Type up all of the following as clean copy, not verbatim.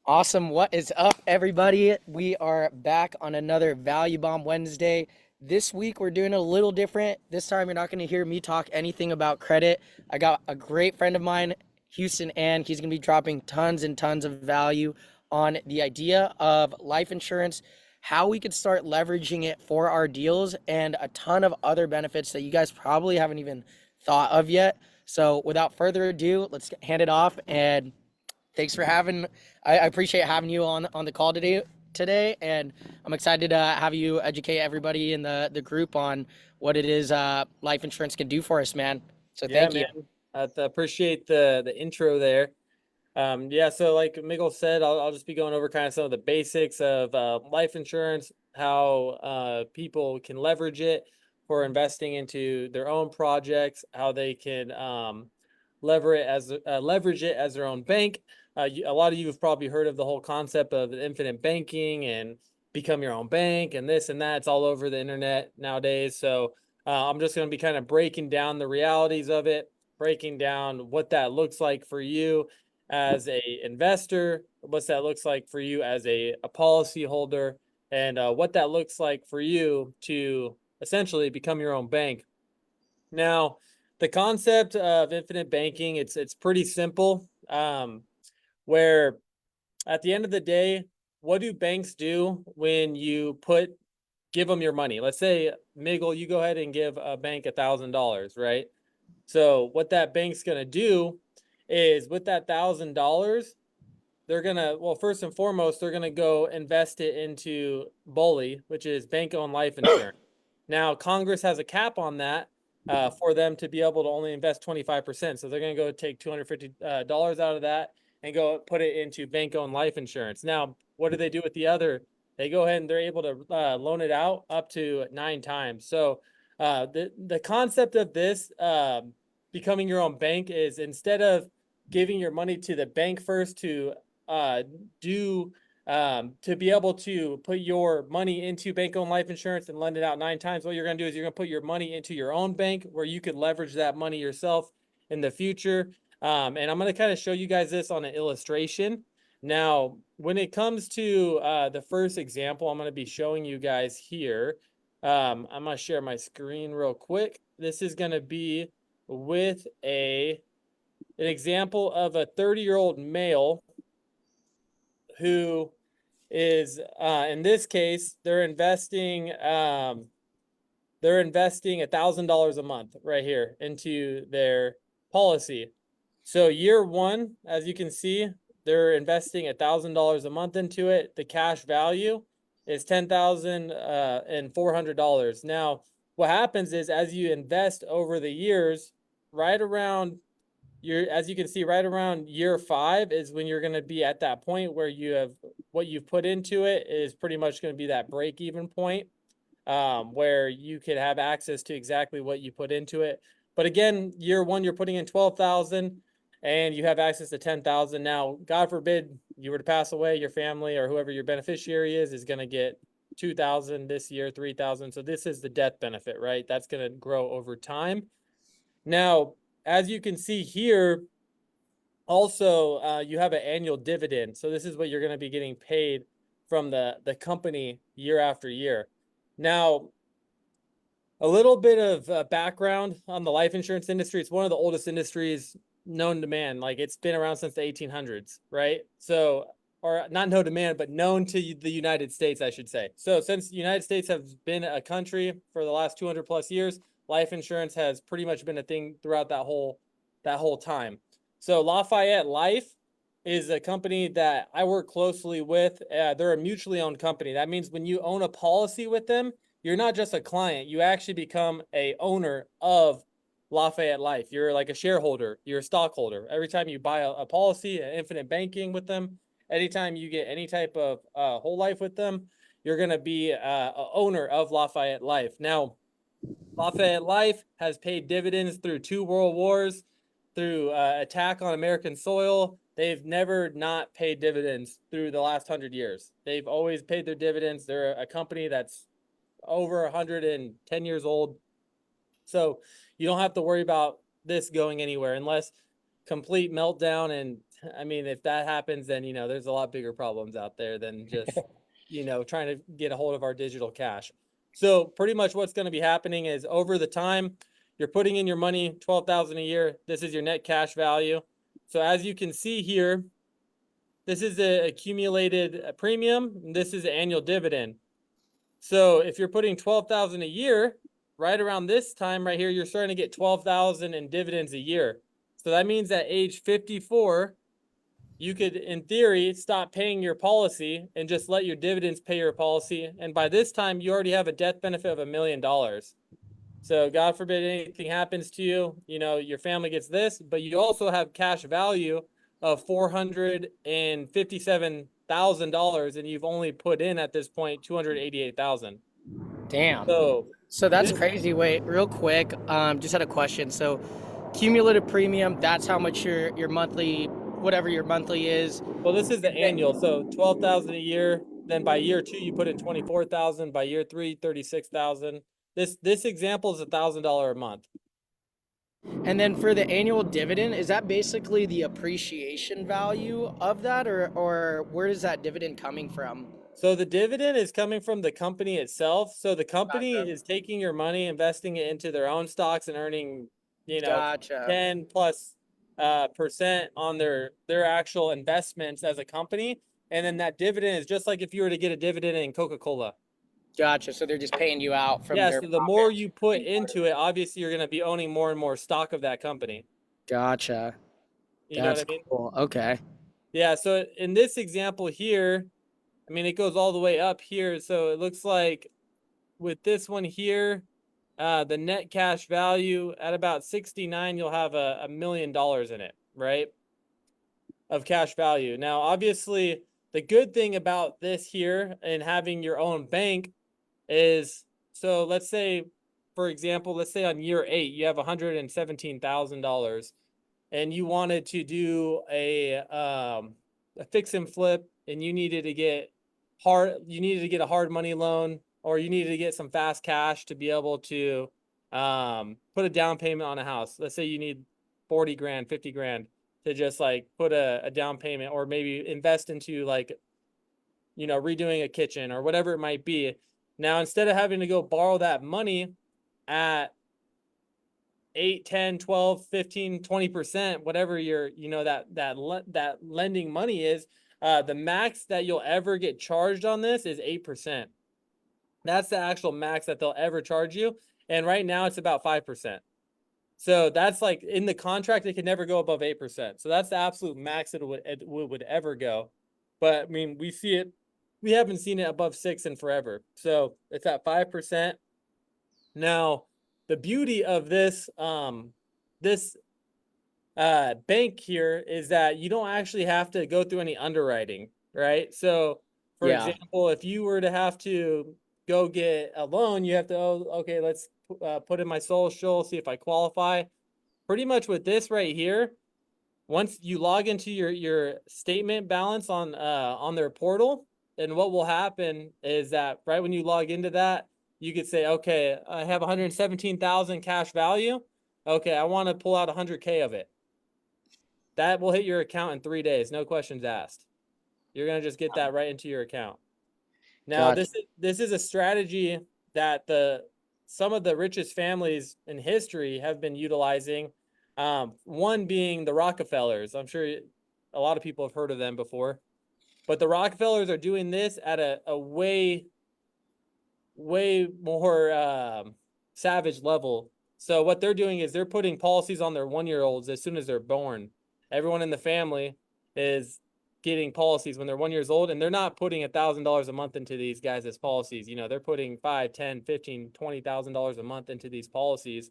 Awesome. What is up, everybody? We are back on another Value Bomb Wednesday. This week, we're doing a little different. This time, you're not going to hear me talk anything about credit. I got a great friend of mine, Houston, and he's going to be dropping tons and tons of value on the idea of life insurance, how we could start leveraging it for our deals, and a ton of other benefits that you guys probably haven't even thought of yet. So, without further ado, let's hand it off and thanks for having. I appreciate having you on the call today, and I'm excited to have you educate everybody in the group on what it is life insurance can do for us, man. So Yeah, thank man. you. I appreciate the intro there. Yeah, so like Miguel said, I'll just be going over kind of some of the basics of life insurance, how people can leverage it for investing into their own projects, how they can leverage it as their own bank. A lot of you have probably heard of the whole concept of infinite banking and become your own bank and this and that. It's all over the internet nowadays. So I'm just going to be kind of breaking down the realities of it, breaking down what that looks like for you as a investor, what that looks like for you as a policy holder, and what that looks like for you to essentially become your own bank. Now, the concept of infinite banking, it's pretty simple. Where at the end of the day, what do banks do when you give them your money? Let's say, Miguel, you go ahead and give a bank $1,000, right? So what that bank's gonna do is with that $1,000, they're gonna, well, first and foremost, they're gonna go invest it into BOLI, which is bank-owned life insurance. Now, Congress has a cap on that for them to be able to only invest 25%. So they're gonna go take $250 out of that and go put it into bank-owned life insurance. Now, what do they do with the other? They go ahead and they're able to loan it out up to 9 times. So the concept of this becoming your own bank is instead of giving your money to the bank first uh, do to be able to put your money into bank-owned life insurance and lend it out 9 times, what you're going to do is you're going to put your money into your own bank where you could leverage that money yourself in the future. And I'm going to kind of show you guys this on an illustration. Now, when it comes to the first example, I'm going to be showing you guys here. I'm going to share my screen real quick. This is going to be with an example of a 30-year-old male who is in this case they're investing $1,000 a month right here into their policy. So year one, as you can see, they're investing $1,000 a month into it. The cash value is $10,400. Now, what happens is as you invest over the years, right around as you can see, right around year 5 is when you're going to be at that point where you have what you've put into it is pretty much going to be that break even point, where you could have access to exactly what you put into it. But again, year 1, you're putting in 12,000 and you have access to 10,000. Now, God forbid you were to pass away, your family or whoever your beneficiary is going to get 2,000 this year, 3,000. So this is the death benefit, right? That's going to grow over time. Now, as you can see here, also you have an annual dividend. So this is what you're going to be getting paid from the company year after year. Now, a little bit of background on the life insurance industry. It's one of the oldest industries known to man. Like it's been around since the 1800s, right? So, or not known to man, but known to the United States, I should say. So since the United States has been a country for the last 200 plus years, life insurance has pretty much been a thing throughout that whole time. So Lafayette Life is a company that I work closely with. They're a mutually owned company. That means when you own a policy with them, you're not just a client, you actually become a owner of Lafayette Life. You're like a shareholder, you're a stockholder. Every time you buy a policy, an infinite banking with them, anytime you get any type of whole life with them, you're going to be a owner of Lafayette Life. Now, Lafayette Life has paid dividends through 2 world wars, through attack on American soil. They've never not paid dividends through the last 100 years. They've always paid their dividends. They're a company that's over 110 years old. So you don't have to worry about this going anywhere unless complete meltdown and I mean, if that happens, then, there's a lot bigger problems out there than just, trying to get a hold of our digital cash. So pretty much what's going to be happening is over the time, you're putting in your money, 12,000 a year. This is your net cash value. So as you can see here, this is a accumulated premium. And this is an annual dividend. So if you're putting 12,000 a year, right around this time right here, you're starting to get 12,000 in dividends a year. So that means at age 54, you could, in theory, stop paying your policy and just let your dividends pay your policy. And by this time, you already have a death benefit of $1 million. So God forbid anything happens to you, your family gets this, but you also have cash value of $457,000, and you've only put in at this point 288,000. Damn. So So that's this, crazy. Wait, real quick. Just had a question. So, cumulative premium. That's how much your monthly, whatever your monthly is. well, this is the annual. So 12,000 a year. Then by year 2, you put in 24,000. By year 3, 36,000. This example is $1,000 a month. And then for the annual dividend, is that basically the appreciation value of that, or where is that dividend coming from? So the dividend is coming from the company itself. So the company Gotcha. is taking your money, investing it into their own stocks, and earning, Gotcha. 10 plus percent on their actual investments as a company. And then that dividend is just like if you were to get a dividend in Coca-Cola. Gotcha. So they're just paying you out from Yeah, their so the more profits. you put into it, obviously you're going to be owning more and more stock of that company. Gotcha. You know what That's I mean? cool. Okay. Yeah, so in this example here, I mean, it goes all the way up here. So it looks like with this one here, the net cash value at about 69, you'll have $1 million in it, right? Of cash value. Now, obviously, the good thing about this here and having your own bank is, so let's say, for example, let's say on year 8, you have $117,000 and you wanted to do a fix and flip, and you needed to get a hard money loan, or you needed to get some fast cash to be able to put a down payment on a house. Let's say you need 40 grand, 50 grand to just like put a down payment, or maybe invest into like, redoing a kitchen or whatever it might be. Now, instead of having to go borrow that money at 8, 10, 12, 15, 20%, whatever your, that lending money is, the max that you'll ever get charged on this is 8%. That's the actual max that they'll ever charge you. And right now it's about 5%. So that's like in the contract, it can never go above 8%. So that's the absolute max it would ever go. But I mean, we haven't seen it above 6 in forever. So it's at 5%. Now, the beauty of this bank here is that you don't actually have to go through any underwriting, right? So for Yeah. example, if you were to have to go get a loan, you have to, okay, let's put in my social, see if I qualify. Pretty much with this right here, once you log into your statement balance on their portal, and what will happen is that right when you log into that, you could say, okay, I have 117,000 cash value. Okay, I want to pull out 100K of it. That will hit your account in 3 days, no questions asked. You're gonna just get that right into your account. Now, Gotcha. this is a strategy that some of the richest families in history have been utilizing. One being the Rockefellers. I'm sure a lot of people have heard of them before, but the Rockefellers are doing this at a way more savage level. So what they're doing is they're putting policies on their 1-year-olds as soon as they're born. Everyone in the family is getting policies when they're 1 year old, and they're not putting $1,000 a month into these guys as policies. They're putting $5, 10, 15, $20,000 a month into these policies.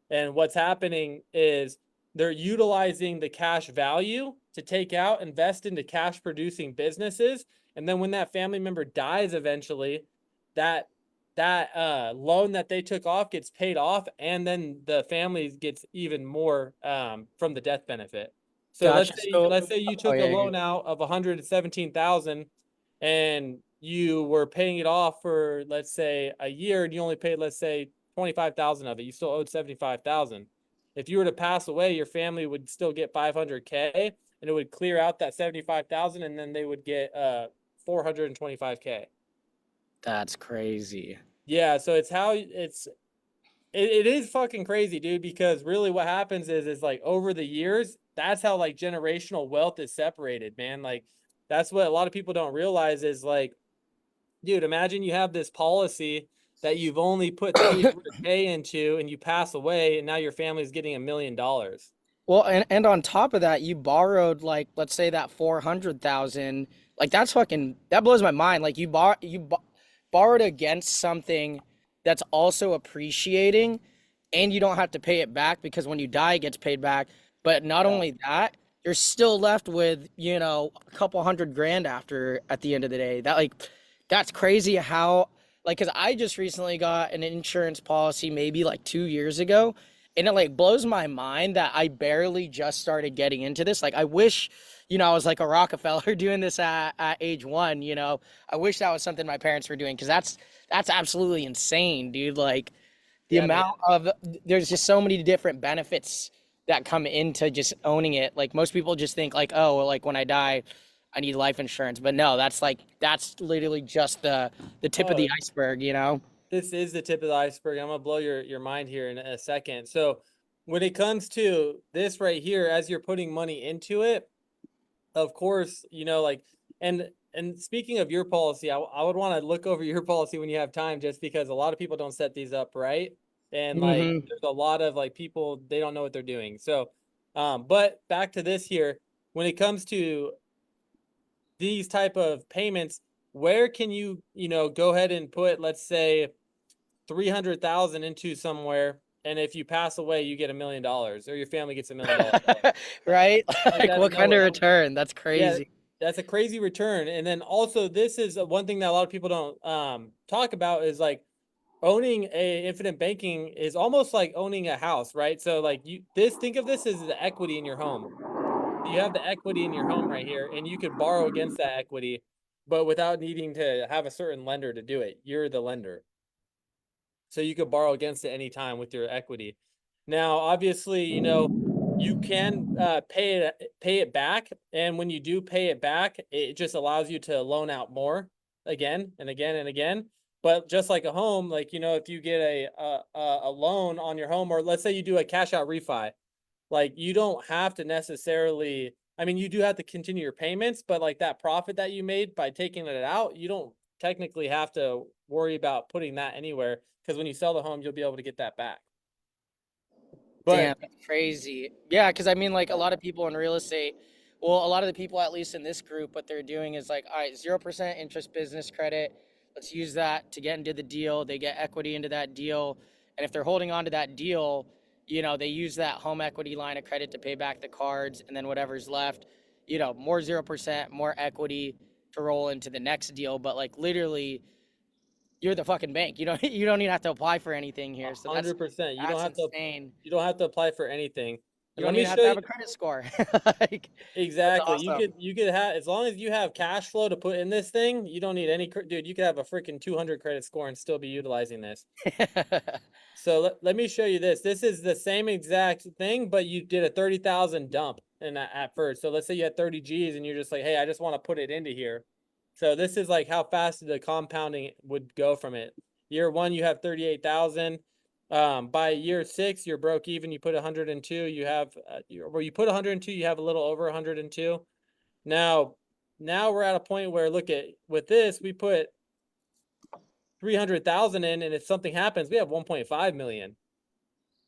And what's happening is they're utilizing the cash value to take out, invest into cash producing businesses. And then when that family member dies eventually, that loan that they took off gets paid off, and then the family gets even more from the death benefit. So Gotcha. let's say you took a loan out of 117,000 and you were paying it off for, let's say, a year, and you only paid, let's say, 25,000 of it. You still owed 75,000. If you were to pass away, your family would still get 500K, and it would clear out that 75,000, and then they would get 425K. That's crazy. Yeah, so it's how it is fucking crazy, dude, because really what happens is like over the years, that's how like generational wealth is separated, man. Like that's what a lot of people don't realize is like, dude, imagine you have this policy that you've only put 300K into and you pass away and now your family's getting $1 million. Well, and on top of that, you borrowed like let's say that 400,000. Like that's fucking that blows my mind. Like borrowed against something that's also appreciating, and you don't have to pay it back because when you die, it gets paid back. But not Yeah. only that, you're still left with, a couple hundred grand after at the end of the day. That's crazy how, like, because I just recently got an insurance policy maybe like 2 years ago, and it like blows my mind that I barely just started getting into this. Like, I wish, I was like a Rockefeller doing this at age one, I wish that was something my parents were doing because that's absolutely insane, dude. Like, the Yeah, man. amount of, there's just so many different benefits that come into just owning it. Like, most people just think, like, oh, well, like when I die, I need life insurance. But no, that's literally just the tip of Oh, the iceberg. this is the tip of the iceberg. I'm gonna blow your mind here in a second. So when it comes to this right here, as you're putting money into it, of course, like, and speaking of your policy, I would want to look over your policy when you have time, just because a lot of people don't set these up right. And like, Mm-hmm. there's a lot of like people, they don't know what they're doing. So, but back to this here, when it comes to these type of payments, where can you go ahead and put, let's say, 300,000 into somewhere, and if you pass away, you get $1 million, or your family gets $1 million. Right? Like Like, out of what kind of nowhere. return? That's Yeah, crazy. that's a crazy return. And then also, this is one thing that a lot of people don't talk about is like owning a infinite banking is almost like owning a house, right? So like think of this as the equity in your home. You have the equity in your home right here, and you could borrow against that equity, but without needing to have a certain lender to do it. You're the lender. So you could borrow against it anytime with your equity. Now, obviously, you can pay it back, and when you do pay it back, it just allows you to loan out more again and again and again. But just like a home, like if you get a loan on your home, or let's say you do a cash out refi, like you don't have to necessarily. I mean, you do have to continue your payments, but like that profit that you made by taking it out, you don't technically have to worry about putting that anywhere, because when you sell the home, you'll be able to get that back. Damn, But that's crazy. Yeah, because I mean, like a lot of people in real estate, well, a lot of the people, at least in this group, what they're doing is like, all right, 0% interest business credit. Let's use that to get into the deal. They get equity into that deal. And if they're holding on to that deal, they use that home equity line of credit to pay back the cards. And then whatever's left, more 0%, more equity to roll into the next deal. But like literally, you're the fucking bank. You don't even have to apply for anything here. So that's 100%, that's insane. you don't have to apply for anything. You And let don't me even have show to you have a credit score. Like, that's exactly. awesome. You could have, as long as you have cash flow to put in this thing, you don't need any dude, you could have a freaking 200 credit score and still be utilizing this. So let me show you this. This is the same exact thing, but you did a 30,000 dump in at first. So let's say you had 30 G's and you're just like, hey, I just want to put it into here. So this is like how fast the compounding would go from it. Year one, you have 38,000. By year 6, you're broke even. You put 102. You have where you put 102, you have a little over 102. Now we're at a point where, look at, with this, we put 300,000 in, and if something happens, we have 1.5 million.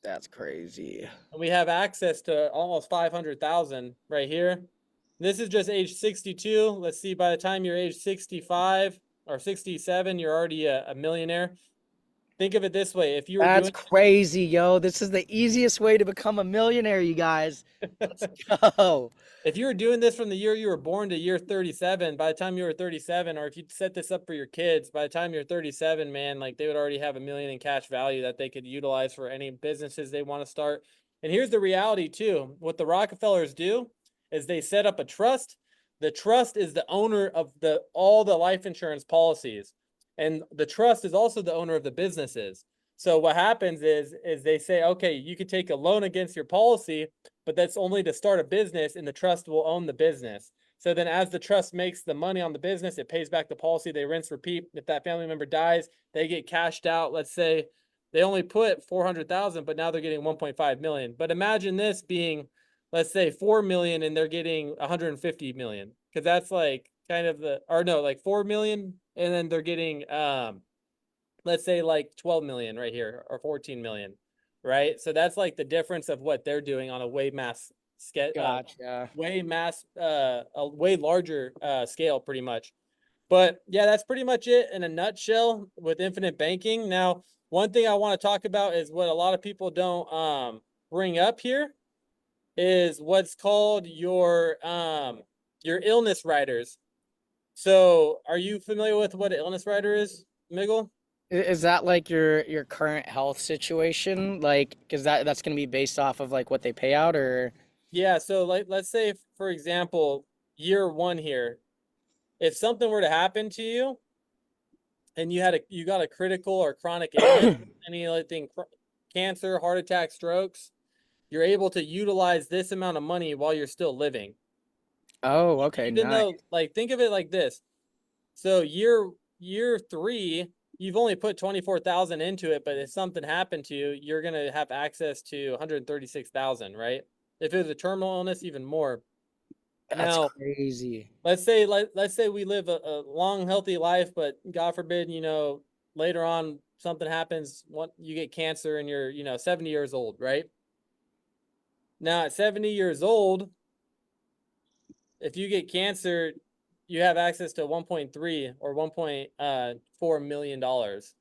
That's crazy. And we have access to almost 500,000 right here. This is just age 62. Let's see, by the time you're age 65 or 67, you're already a millionaire. Think of it this way. If you were That's doing, crazy, yo. This is the easiest way to become a millionaire, you guys. Let's go. if you were doing this from the year you were born to year 37, by the time you were 37, or if you set this up for your kids, by the time you're 37, man, like they would already have $1 million in cash value that they could utilize for any businesses they want to start. And here's the reality too. What the Rockefellers do is they set up a trust. The trust is the owner of all the life insurance policies. And the trust is also the owner of the businesses. So what happens is they say, okay, you could take a loan against your policy, but that's only to start a business, and the trust will own the business. So then as the trust makes the money on the business, it pays back the policy, they rinse, repeat. If that family member dies, they get cashed out. Let's say they only put 400,000, but now they're getting 1.5 million. But imagine this being, let's say 4 million and they're getting 150 million. Cause that's like kind of like 4 million. And then they're getting, let's say like 12 million right here or 14 million. Right. So that's like the difference of what they're doing on a way mass scale, Gotcha. a way larger scale pretty much. But yeah, that's pretty much it in a nutshell with infinite banking. Now, one thing I want to talk about is what a lot of people don't bring up here is what's called your illness riders. So are you familiar with what an illness rider is, Miguel? Is that like your current health situation? Like, because that's gonna be based off of like what they pay out, or Yeah, so like let's say for example, year one here, if something were to happen to you and you got a critical or chronic illness, anything cancer, heart attack, strokes, you're able to utilize this amount of money while you're still living. oh, okay, Even nice. though, like, think of it like this. So year three, you've only put 24,000 into it, but if something happened to you, you're gonna have access to 136,000, right? If it was a terminal illness, even more. That's Now, crazy. let's say we live a long, healthy life, but God forbid, later on something happens, you get cancer and you're, 70 years old, right? Now at 70 years old, if you get cancer, you have access to 1.3 or 1.4 million dollars.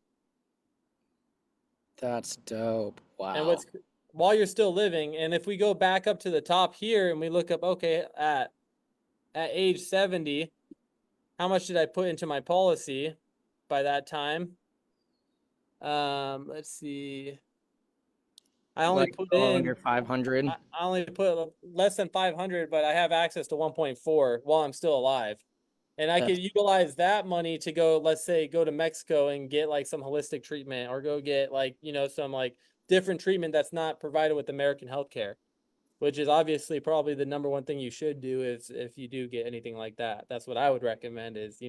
That's dope. And Wow. while you're still living, and if we go back up to the top here and we look up, okay, at age 70, how much did I put into my policy by that time? Let's see. I only Like put a little in under 500. I only put less than 500, but I have access to 1.4 while I'm still alive. And I could That's utilize that money to go, let's say, go to Mexico and get like some holistic treatment or go get like, some like different treatment that's not provided with American healthcare, which is obviously probably the number one thing you should do is if you do get anything like that. That's what I would recommend is,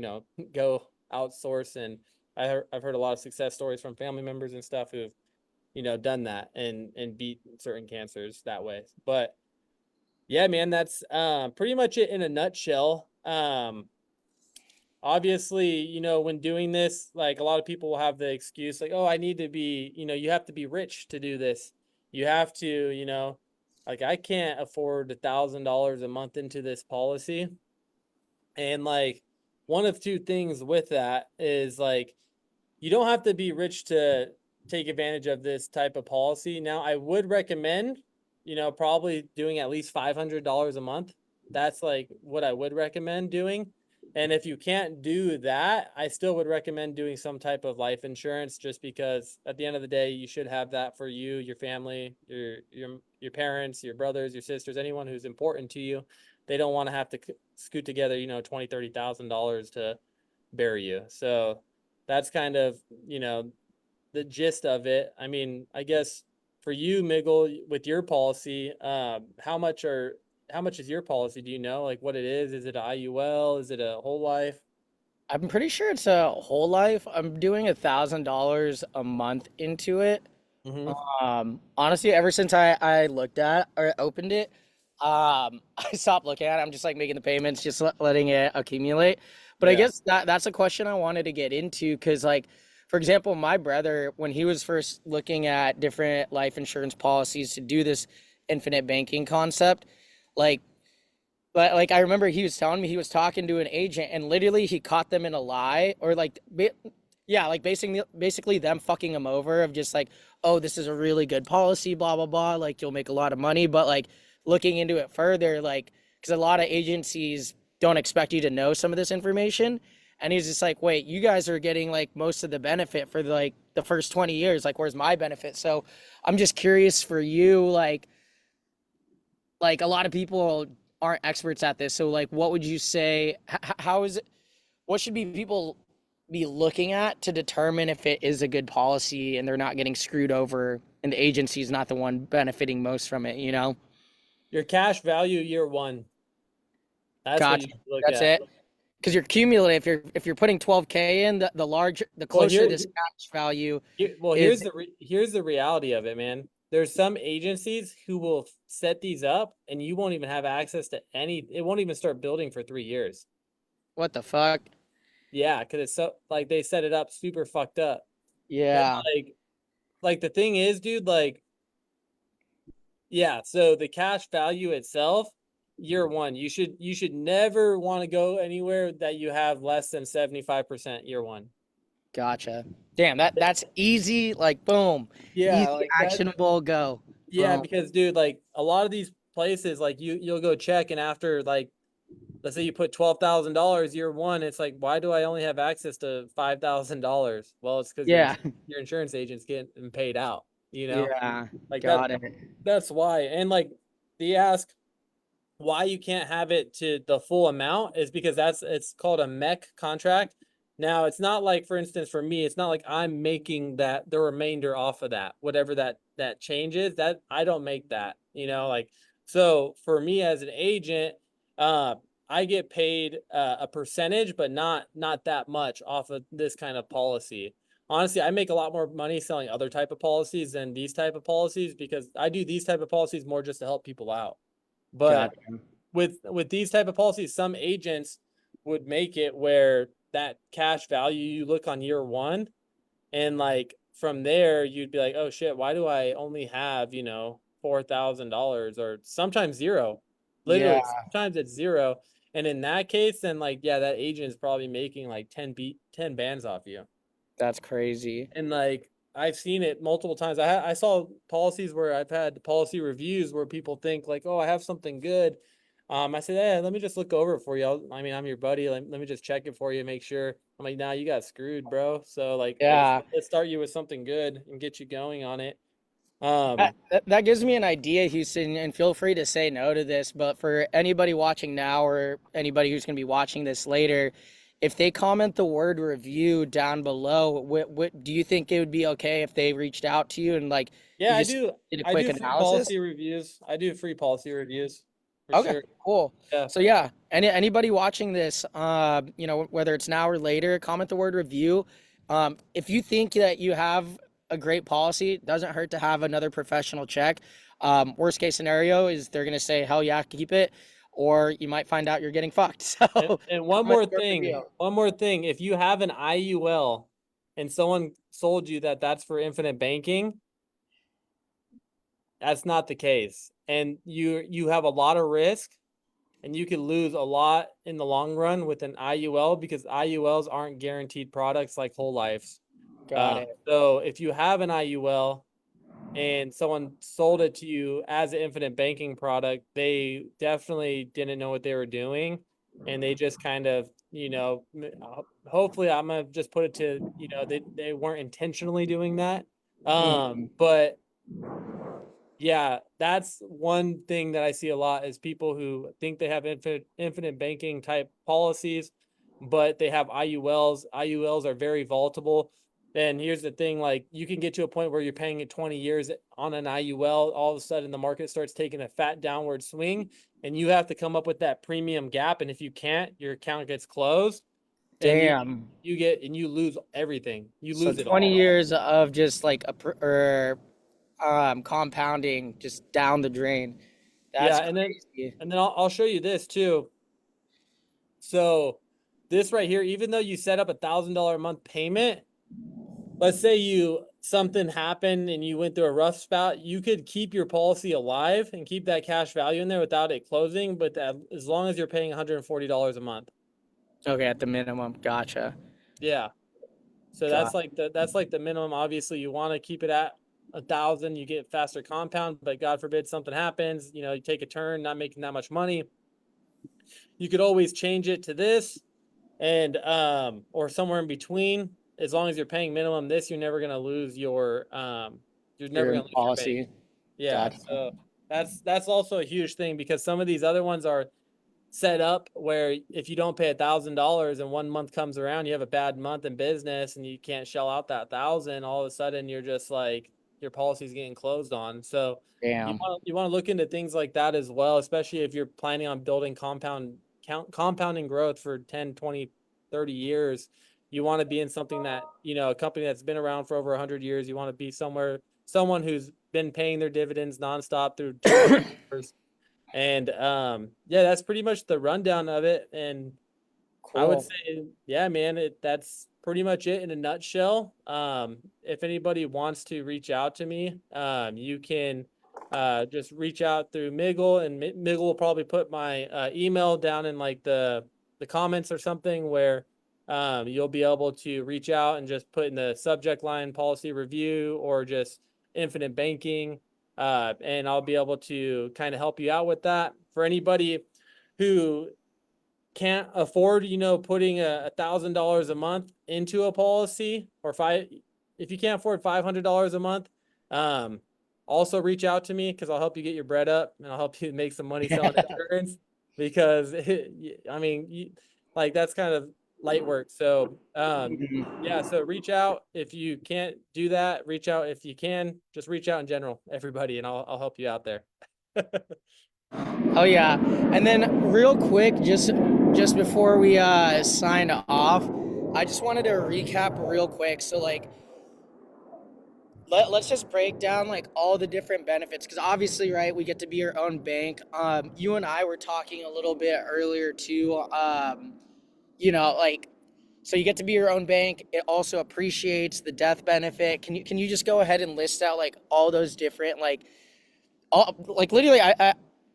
go outsource. And I've heard a lot of success stories from family members and stuff who've, done that and beat certain cancers that way. But yeah, man, that's pretty much it in a nutshell. Obviously, when doing this, like a lot of people will have the excuse like, oh, I need to be, you have to be rich to do this. You have to, like I can't afford $1,000 a month into this policy. And like one of two things with that is like you don't have to be rich to take advantage of this type of policy. Now, I would recommend, probably doing at least $500 a month. That's like what I would recommend doing. And if you can't do that, I still would recommend doing some type of life insurance just because at the end of the day, you should have that for you, your family, your parents, your brothers, your sisters, anyone who's important to you. They don't want to have to scoot together, $20,000, $30,000 to bury you. So that's kind of, the gist of it. I mean, I guess for you, Miguel, with your policy, how much is your policy? Do you know like what it is? Is it a IUL? Is it a whole life? I'm pretty sure it's a whole life. I'm doing $1,000 a month into it. Mm-hmm. Honestly, ever since I looked at or opened it, I stopped looking at it. I'm just like making the payments, just letting it accumulate. But I Yeah. guess that's a question I wanted to get into because, like, for example, my brother, when he was first looking at different life insurance policies to do this infinite banking concept, like, like I remember he was telling me he was talking to an agent and literally he caught them in a lie or like yeah, like basically them fucking him over of just like, oh, this is a really good policy, blah blah blah, like you'll make a lot of money, but like looking into it further, like because a lot of agencies don't expect you to know some of this information, and he's just like, wait, you guys are getting like most of the benefit for like the first 20 years, like where's my benefit? So I'm just curious for you, like a lot of people aren't experts at this, so like what would you say, how is it, what should be people be looking at to determine if it is a good policy and they're not getting screwed over and the agency is not the one benefiting most from it, you know? Your cash value year one. That's what Gotcha. you look That's at. it. Because you're cumulative. If you're putting 12K in, the Well, closer this cash value is. here's the reality of it, man. There's some agencies who will set these up and you won't even have access to any, it won't even start building for 3 years. What the fuck? Yeah, because it's so like they set it up super fucked up. And Yeah. like the thing is, dude, like, yeah, so the cash value itself, year one, you should never want to go anywhere that you have less than 75% year one. Gotcha. Damn, that's easy. Like boom, Yeah, easy, like that. actionable. Go. Yeah, Boom. because dude, like a lot of these places, like you'll go check, and after like let's say you put $12,000 year one, it's like, why do I only have access to $5,000? Well, it's because Yeah. your insurance agent's getting paid out, you know? Yeah. Like Got it. that's why. And like they ask why you can't have it to the full amount is because it's called a MEC contract. Now it's not like, for instance, for me, it's not like I'm making that the remainder off of that, whatever that changes, that I don't make that, like, so for me as an agent, uh I get paid a percentage, but not that much off of this kind of policy. Honestly, I make a lot more money selling other type of policies than these type of policies because I do these type of policies more just to help people out. But Gotcha. with these type of policies, some agents would make it where that cash value you look on year one, and like from there you'd be like, oh shit, why do I only have $4,000 or sometimes zero? Yeah, Literally, sometimes it's zero. And in that case, then like yeah, that agent is probably making like 10 bands off you. that's crazy. And like I've seen it multiple times. I saw policies where I've had policy reviews where people think like, oh, I have something good. I said, hey, let me just look over it for you. I mean, I'm your buddy. Let me just check it for you, make sure. I'm like, nah, you got screwed, bro. So like, Yeah. let's start you with something good and get you going on it. That gives me an idea, Houston, and feel free to say no to this, but for anybody watching now or anybody who's going to be watching this later, if they comment the word review down below, what do you think it would be okay if they reached out to you and like Yeah, you I just do. did a I quick do free analysis? policy reviews. I do free policy reviews for Okay, sure. cool. Yeah. So yeah, anybody watching this, whether it's now or later, comment the word review. If you think that you have a great policy, it doesn't hurt to have another professional check. Worst case scenario is they're gonna say, hell yeah, keep it, or you might find out you're getting fucked. So And comment the word review. one more thing. If you have an IUL and someone sold you that that's for infinite banking, that's not the case. And you have a lot of risk and you could lose a lot in the long run with an IUL because IULs aren't guaranteed products like whole lives. Got it. So if you have an IUL and someone sold it to you as an infinite banking product, they definitely didn't know what they were doing. And they just kind of, hopefully I'm gonna just put it to, they weren't intentionally doing that. But yeah, that's one thing that I see a lot is people who think they have infinite banking type policies, but they have IULs. IULs are very volatile. And here's the thing, like you can get to a point where you're paying it 20 years on an IUL, all of a sudden the market starts taking a fat downward swing and you have to come up with that premium gap. And if you can't, your account gets closed and Damn. you lose everything. You So lose it 20 all. years of just like compounding just down the drain. Yeah, That's crazy. and then I'll show you this too. So this right here, even though you set up $1,000 a month payment, let's say something happened and you went through a rough spout, you could keep your policy alive and keep that cash value in there without it closing, but as long as you're paying $140 a month. Okay, at the minimum. Gotcha. Yeah. So Got that's like the minimum. Obviously, you want to keep it at 1,000. You get faster compound, but God forbid something happens. You take a turn, not making that much money. You could always change it to this, and or somewhere in between. As long as you're paying minimum this, you're never gonna lose your you're never your gonna lose your bank. policy. Yeah. Gotcha. So that's also a huge thing because some of these other ones are set up where if you don't pay $1,000 and 1 month comes around, you have a bad month in business and you can't shell out that 1,000, all of a sudden you're just like your policy is getting closed on. So Damn. you want to look into things like that as well, especially if you're planning on building compounding growth for 10, 20, 30 years. You want to be in something that, a company that's been around for over 100 years. You want to be someone who's been paying their dividends nonstop through 200 years. And yeah, that's pretty much the rundown of it. And I would Cool. say, yeah, man, that's pretty much it in a nutshell. If anybody wants to reach out to me, you can just reach out through Miggle, and Miggle will probably put my email down in like the comments or something, where you'll be able to reach out and just put in the subject line policy review or just infinite banking. And I'll be able to kind of help you out with that. For anybody who can't afford, putting $1,000 a month into a policy, or if you can't afford $500 a month, also reach out to me, because I'll help you get your bread up and I'll help you make some money selling insurance, because like that's kind of light work. So yeah, so reach out if you can't do that. Reach out if you can. Just reach out in general, everybody, and I'll help you out there. Oh yeah. And then real quick, just before we sign off, I just wanted to recap real quick. So like let's just break down like all the different benefits, because obviously, right, we get to be our own bank. You and I were talking a little bit earlier too. Like, so you get to be your own bank. It also appreciates the death benefit. Can you just go ahead and list out like all those different like literally I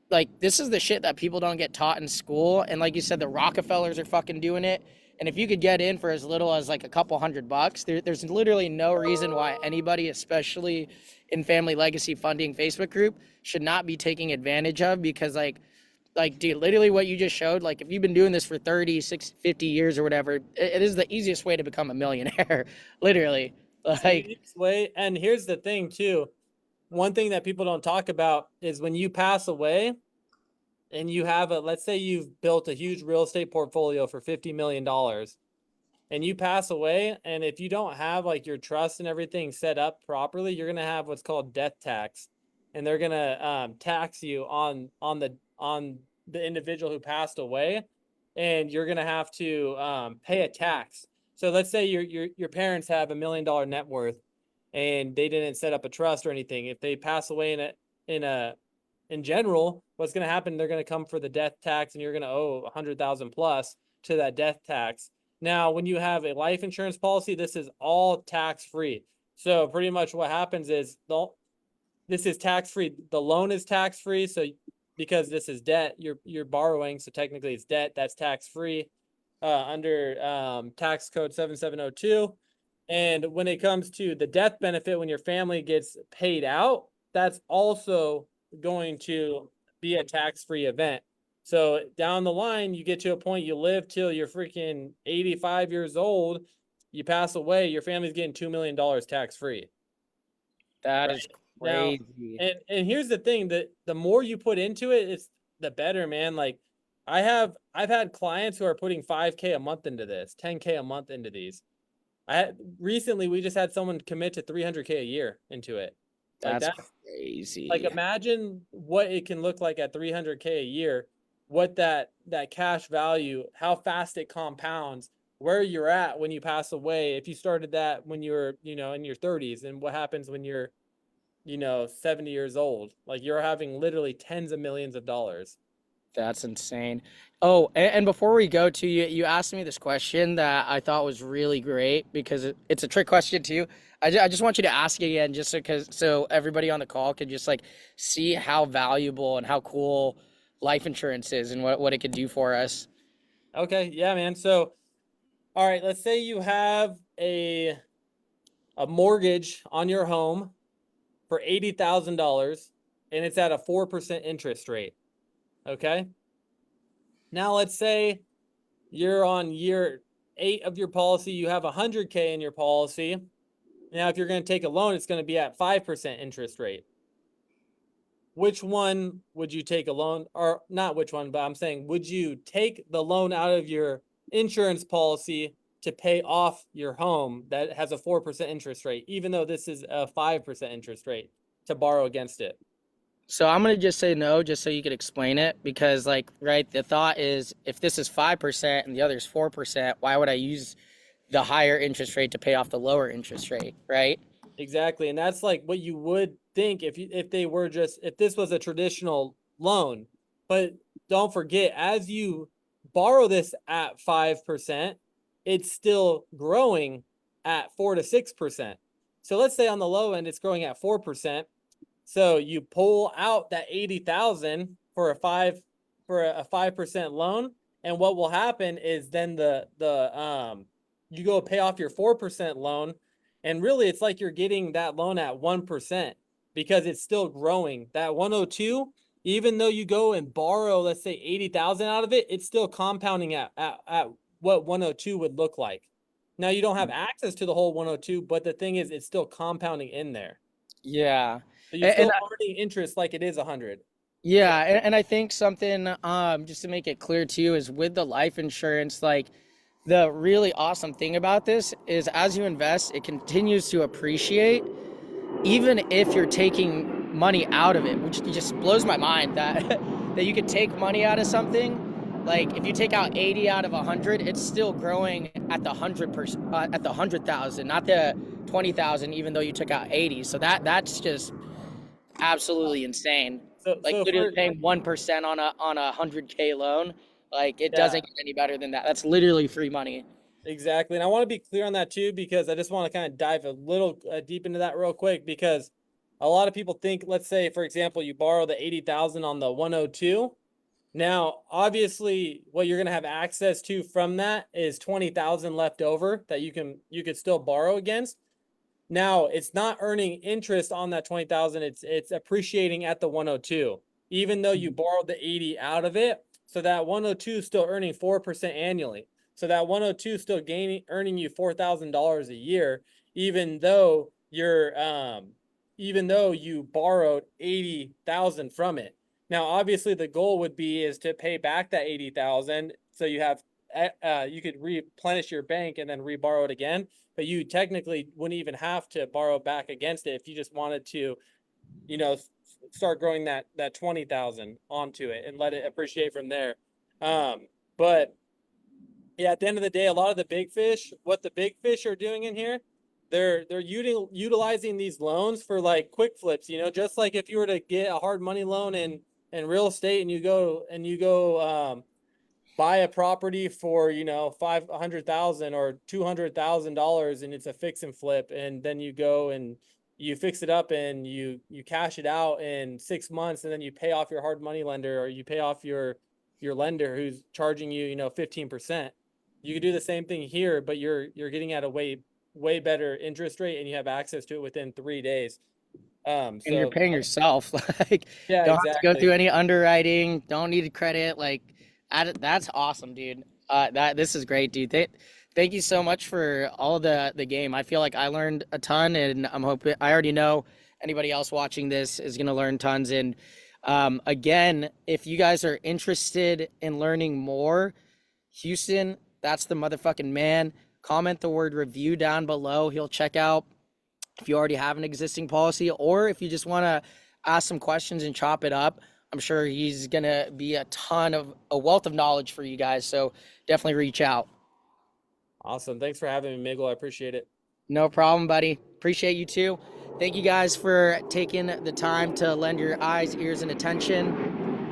like, this is the shit that people don't get taught in school. And like you said, the Rockefellers are fucking doing it. And if you could get in for as little as like a couple $100, there's literally no reason why anybody, especially in Family Legacy Funding Facebook group, should not be taking advantage of. Because like dude, literally what you just showed, like if you've been doing this for 30, 60, 50 years or whatever, it is the easiest way to become a millionaire. Literally. Like, Way. And here's the thing too. One thing that people don't talk about is when you pass away and you have let's say you've built a huge real estate portfolio for $50 million and you pass away. And if you don't have like your trust and everything set up properly, you're going to have what's called death tax. And they're going to tax you on the individual who passed away. And you're going to have to pay a tax. So let's say your parents have $1 million net worth and they didn't set up a trust or anything. If they pass away in general, what's going to happen? They're going to come for the death tax, and you're going to owe 100,000 plus to that death tax. Now, when you have a life insurance policy, this is all tax free. So pretty much what happens is this is tax free. The loan is tax free. So because this is debt, you're borrowing, so technically it's debt. That's tax free under tax code 7702. And when it comes to the death benefit, when your family gets paid out, that's also going to be a tax-free event. So down the line, you get to a point, you live till you're freaking 85 years old, you pass away, your family's getting $2 million tax-free. that is crazy. Now, and here's the thing, that the more you put into it, it's the better, man. Like I've had clients who are putting 5K a month into this, 10K a month into these. Recently we just had someone commit to 300K a year into it. That's crazy. Like, imagine what it can look like at 300K a year, what that cash value, how fast it compounds, where you're at when you pass away. If you started that when you're, in your 30s, and what happens when you're, 70 years old, like you're having literally tens of millions of dollars. That's insane. Oh, and before we go to you asked me this question that I thought was really great, because it's a trick question too. I just want you to ask again, just so everybody on the call could just like see how valuable and how cool life insurance is and what it could do for us. Okay, yeah, man. So, all right, let's say you have a mortgage on your home for $80,000 and it's at a 4% interest rate. Okay. Now let's say you're on year 8 of your policy, you have 100K in your policy. Now, if you're going to take a loan, it's going to be at 5% interest rate. Which one would you take a loan, or not which one, but I'm saying, would you take the loan out of your insurance policy to pay off your home that has a 4% interest rate, even though this is a 5% interest rate to borrow against it? So I'm gonna just say no, just so you could explain it, because like, right, the thought is if this is 5% and the other is 4%, why would I use the higher interest rate to pay off the lower interest rate, right? Exactly. And that's like what you would think if this was a traditional loan. But don't forget, as you borrow this at 5%, it's still growing at 4 to 6%. So let's say on the low end, it's growing at 4%. So you pull out that 80,000 for a 5% loan. And what will happen is then you go pay off your 4% loan. And really, it's like you're getting that loan at 1% because it's still growing. That 102, even though you go and borrow, let's say 80,000 out of it, it's still compounding at what 102 would look like. Now you don't have access to the whole 102, but the thing is, it's still compounding in there. Yeah. So you're And, still and earning interest like it is 100. yeah, and I think something just to make it clear to you is with the life insurance, like the really awesome thing about this is as you invest, it continues to appreciate even if you're taking money out of it, which just blows my mind that that you could take money out of something. Like if you take out 80 out of 100, it's still growing at the 100%, at the 100,000, not the 20,000, even though you took out 80. So that's just absolutely insane. Like So literally for paying 1% on a 100K loan, like it yeah, doesn't get any better than that. That's literally free money. exactly. And I want to be clear on that too, because I just want to kind of dive a little deep into that real quick, because a lot of people think, let's say, for example, you borrow the 80,000 on the 102. Now, obviously, what you're going to have access to from that is 20,000 left over that you could still borrow against. Now, it's not earning interest on that 20,000. It's appreciating at the 102, even though you borrowed the 80 out of it. So that 102 is still earning 4% annually. So that 102 is still earning you $4,000 a year, even though even though you borrowed 80,000 from it. Now, obviously, the goal would be is to pay back that 80,000, so you have you could replenish your bank and then reborrow it again. But you technically wouldn't even have to borrow back against it if you just wanted to, you know, start growing that 20,000 onto it and let it appreciate from there. But yeah, at the end of the day, a lot of the big fish, what the big fish are doing in here, they're utilizing these loans for like quick flips. You know, just like if you were to get a hard money loan in real estate and you go buy a property for, you know, $500,000 or $200,000 and it's a fix and flip, and then you go and you fix it up and you cash it out in 6 months, and then you pay off your hard money lender, or you pay off your lender who's charging you, you know, 15%. You could do the same thing here, but you're getting at a way better interest rate, and you have access to it within 3 days. And you're So paying yourself. Like yeah, don't have to go exactly. through any underwriting, don't need credit. Like that's awesome, dude. This is great, dude. Thank you so much for all the game. I feel like I learned a ton, and I'm hoping I already know anybody else watching this is gonna learn tons. And again, if you guys are interested in learning more, Houston, that's the motherfucking man. Comment the word review down below. He'll check out if you already have an existing policy, or if you just want to ask some questions and chop it up. I'm sure he's going to be a wealth of knowledge for you guys. So definitely reach out. Awesome. Thanks for having me, Miguel. I appreciate it. No problem, buddy. Appreciate you too. Thank you guys for taking the time to lend your eyes, ears, and attention.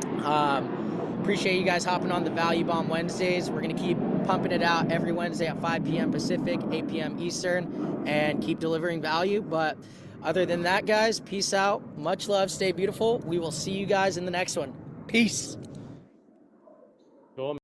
Appreciate you guys hopping on the Value Bomb Wednesdays. We're going to keep pumping it out every Wednesday at 5 p.m. Pacific, 8 p.m. Eastern, and keep delivering value. But other than that, guys, peace out. Much love. Stay beautiful. We will see you guys in the next one. Peace. Cool.